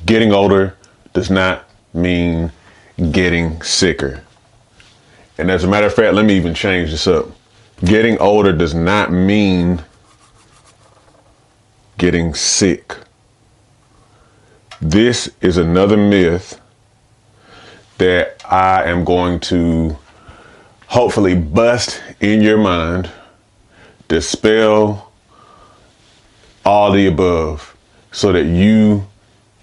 Getting older does not mean getting sicker. And as a matter of fact, let me even change this up. Getting older does not mean getting sick. This is another myth that I am going to hopefully bust in your mind, dispel all the above, so that you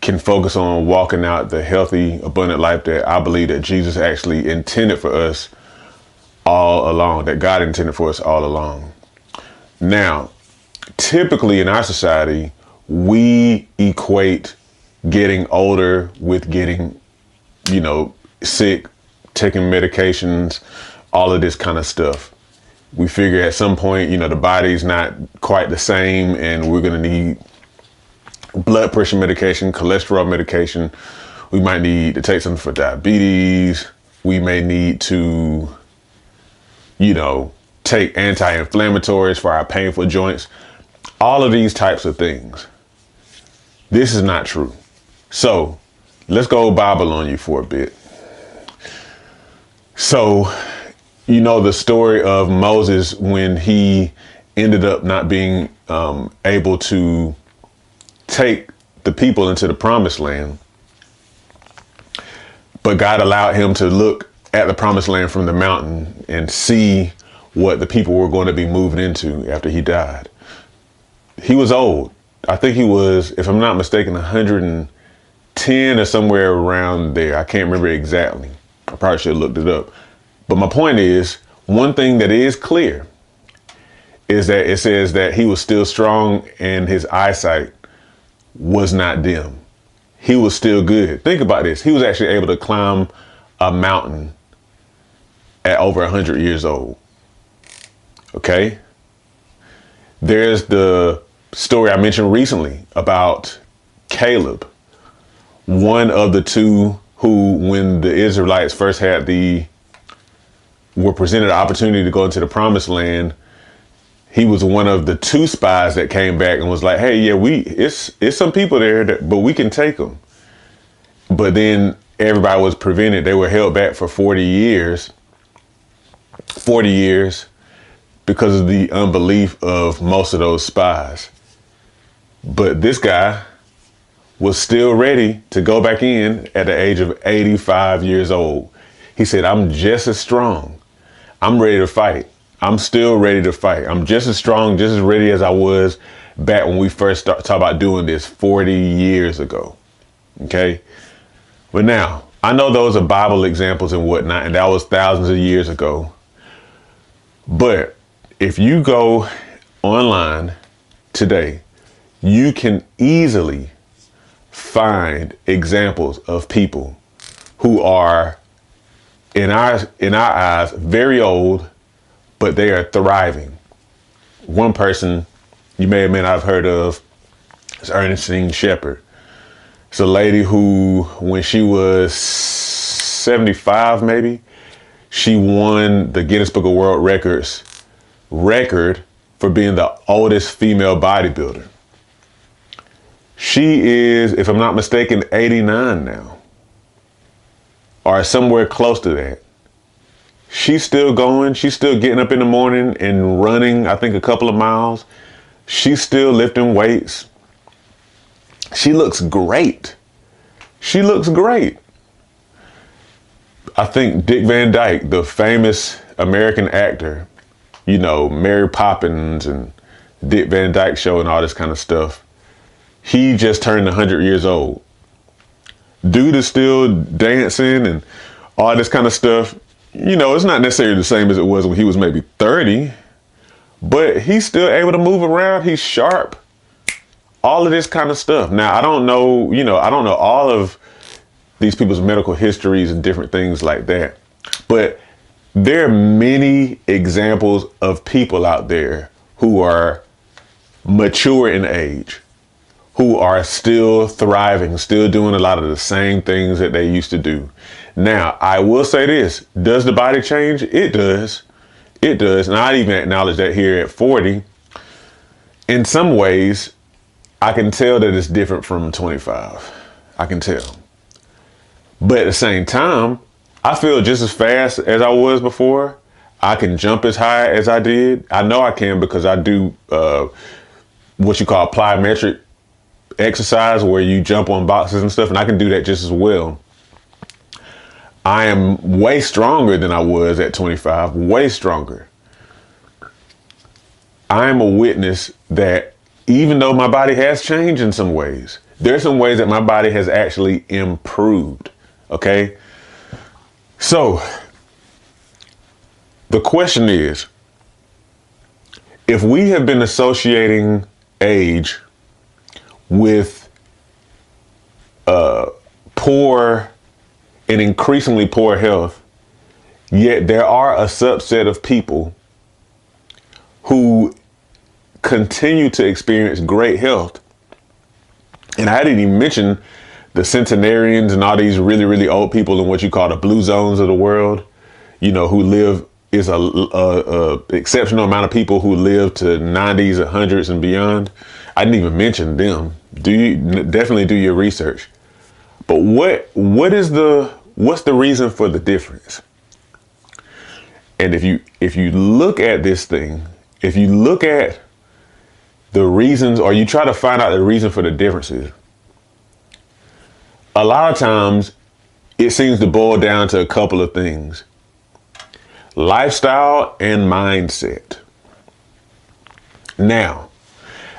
can focus on walking out the healthy, abundant life that I believe that Jesus actually intended for us all along, that God intended for us all along. Now, typically in our society, we equate getting older with getting, sick, taking medications, all of this kind of stuff. We figure at some point, the body's not quite the same and we're going to need blood pressure medication, cholesterol medication. We might need to take something for diabetes. We may need to, take anti-inflammatories for our painful joints. All of these types of things. This is not true. So let's go Bible on you for a bit. So, the story of Moses when he ended up not being able to take the people into the promised land, but God allowed him to look at the promised land from the mountain and see what the people were going to be moving into after he died. He was old. I think he was, if I'm not mistaken, 110 or somewhere around there. I can't remember exactly. I probably should have looked it up. But my point is, one thing that is clear is that it says that he was still strong and his eyesight was not dim. He was still good. Think about this. He was actually able to climb a mountain at over 100 years old. Okay? There's the story I mentioned recently about Caleb, one of the two who, when the Israelites first were presented the opportunity to go into the promised land, he was one of the two spies that came back and was like, hey, yeah, it's some people there, but we can take them. But then everybody was prevented. They were held back for 40 years because of the unbelief of most of those spies. But this guy was still ready to go back in at the age of 85 years old. He said, I'm just as strong. I'm ready to fight. I'm still ready to fight. I'm just as strong, just as ready as I was back when we first talked about doing this 40 years ago. Okay. But now I know those are Bible examples and whatnot, and that was thousands of years ago. But if you go online today, you can easily find examples of people who are, in our eyes, very old, but they are thriving. One person you may or may not have heard of is Ernestine Shepherd. It's a lady who, when she was 75, maybe, she won the Guinness Book of World Records record for being the oldest female bodybuilder. She is, if I'm not mistaken, 89 now, or somewhere close to that. She's still going. She's still getting up in the morning and running, I think, a couple of miles. She's still lifting weights. She looks great. She looks great. I think Dick Van Dyke, the famous American actor, Mary Poppins and Dick Van Dyke Show and all this kind of stuff, he just turned 100 years old. Dude is still dancing and all this kind of stuff. It's not necessarily the same as it was when he was maybe 30, but he's still able to move around. He's sharp. All of this kind of stuff. Now, I don't know, I don't know all of these people's medical histories and different things like that, but there are many examples of people out there who are mature in age, who are still thriving, still doing a lot of the same things that they used to do. Now, I will say this, does the body change? It does. It does. And I'd even acknowledge that here at 40, in some ways, I can tell that it's different from 25. I can tell. But at the same time, I feel just as fast as I was before. I can jump as high as I did. I know I can because I do what you call plyometric exercise, where you jump on boxes and stuff, and I can do that just as well. I am way stronger than I was at 25, way stronger. I am a witness that even though my body has changed in some ways, there's some ways that my body has actually improved. Okay. So the question is, if we have been associating age with poor and increasingly poor health, yet there are a subset of people who continue to experience great health. And I didn't even mention the centenarians and all these really, really old people in what you call the blue zones of the world, you know, who live, is a exceptional amount of people who live to 90s, 100s and beyond. I didn't even mention them. Definitely do your research. But what's the reason for the difference? And if you look at this thing, if you look at the reasons, or you try to find out the reason for the differences, a lot of times it seems to boil down to a couple of things: lifestyle and mindset. Now,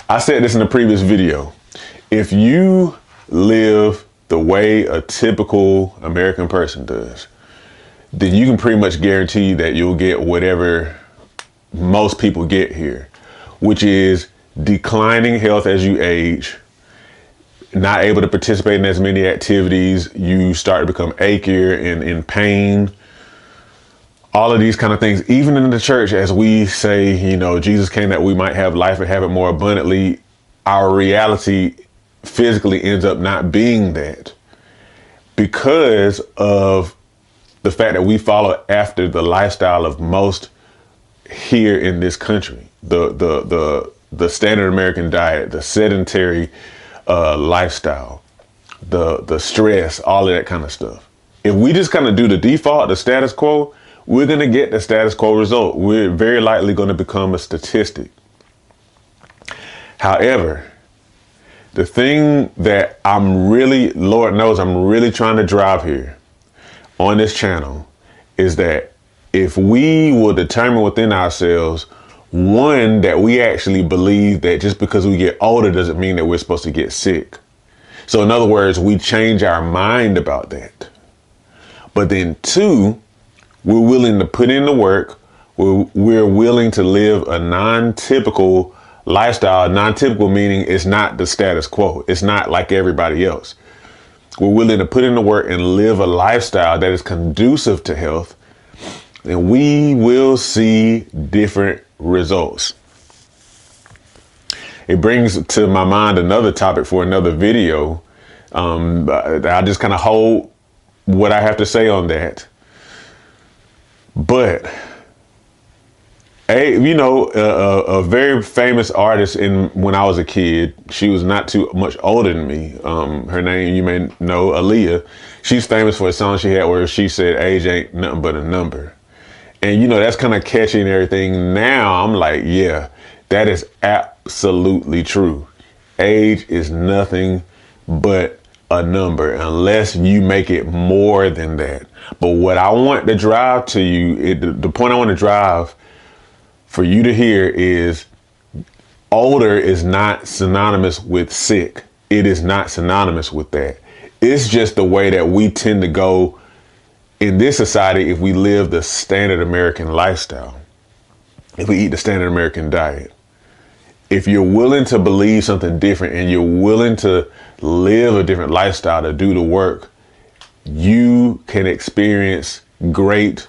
I said this in a previous video. If you live the way a typical American person does, then you can pretty much guarantee that you'll get whatever most people get here, which is declining health as you age, not able to participate in as many activities, you start to become achier and in pain. All of these kind of things, even in the church, as we say, you know, Jesus came that we might have life and have it more abundantly, our reality physically ends up not being that because of the fact that we follow after the lifestyle of most here in this country, the standard American diet, the sedentary lifestyle, the stress, all of that kind of stuff. If we just kind of do the default, the status quo, we're going to get the status quo result. We're very likely going to become a statistic. However, the thing that Lord knows I'm really trying to drive here on this channel is that if we will determine within ourselves, one, that we actually believe that just because we get older doesn't mean that we're supposed to get sick. So in other words, we change our mind about that. But then two, we're willing to put in the work. We're willing to live a non-typical lifestyle. Non-typical meaning it's not the status quo. It's not like everybody else. We're willing to put in the work and live a lifestyle that is conducive to health, and we will see different results. It brings to my mind another topic for another video. I'll just kind of hold what I have to say on that. But a very famous artist when I was a kid, she was not too much older than me. Her name, you may know, Aaliyah. She's famous for a song she had where she said, "Age ain't nothing but a number." And, you know, that's kind of catchy and everything. Now I'm like, yeah, that is absolutely true. Age is nothing but a number unless you make it more than that. But what I want to drive to you, the point I want to drive for you to hear is older is not synonymous with sick. It is not synonymous with that. It's just the way that we tend to go in this society if we live the standard American lifestyle, if we eat the standard American diet. If you're willing to believe something different and you're willing to live a different lifestyle, to do the work, you can experience great,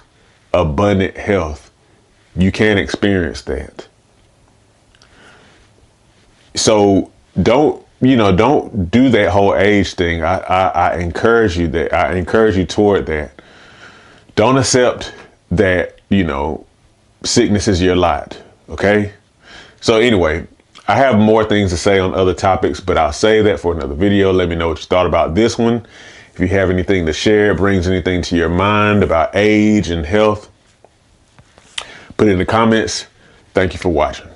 abundant health. You can experience that. So don't do that whole age thing. I encourage you that. I encourage you toward that. Don't accept that, sickness is your lot. Okay. So anyway, I have more things to say on other topics, but I'll save that for another video. Let me know what you thought about this one. If you have anything to share, brings anything to your mind about age and health, put it in the comments. Thank you for watching.